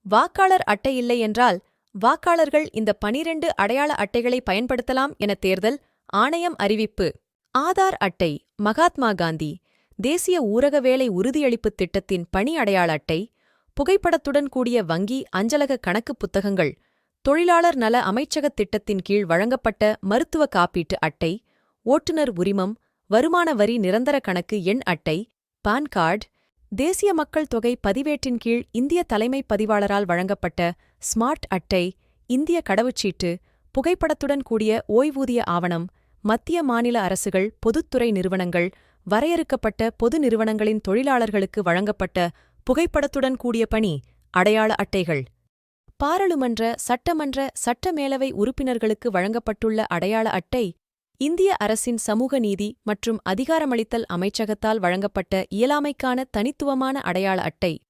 வாக்காளர் அட்டை இல்லை என்றால் வாக்காளர்கள் இந்த 12 அடையாள அட்டைகளை பயன்படுத்தலாம் என தேர்தல் ஆணையம் அறிவிப்பு. ஆதார் அட்டை, மகாத்மா காந்தி தேசிய ஊரக வேலை உறுதியளிப்புத் திட்டத்தின் பணி அடையாள அட்டை, புகைப்படத்துடன் கூடிய வங்கி அஞ்சலக கணக்குப் புத்தகங்கள், தொழிலாளர் நல அமைச்சகத் திட்டத்தின் கீழ் வழங்கப்பட்ட மருத்துவ காப்பீட்டு அட்டை, ஓட்டுநர் உரிமம், வருமான வரி நிரந்தர கணக்கு எண் அட்டை, பான் கார்டு, தேசிய மக்கள் தொகை பதிவேட்டின் கீழ் இந்திய தலைமைப் பதிவாளரால் வழங்கப்பட்ட ஸ்மார்ட் அட்டை, இந்திய கடவுச்சீட்டு, புகைப்படத்துடன் கூடிய ஓய்வூதிய ஆவணம், மத்திய மாநில அரசுகள், பொதுத்துறை நிறுவனங்கள், வரையறுக்கப்பட்ட பொது நிறுவனங்களின் தொழிலாளர்களுக்கு வழங்கப்பட்ட புகைப்படத்துடன் கூடிய பணி அடையாள அட்டைகள். பாராளுமன்ற, சட்டமன்ற, சட்டமேலவை உறுப்பினர்களுக்கு வழங்கப்பட்டுள்ள அடையாள அட்டை, இந்திய அரசின் சமூக நீதி மற்றும் அதிகாரமளித்தல் அமைச்சகத்தால் வழங்கப்பட்ட இயலாமைக்கான தனித்துவமான அடையாள அட்டை.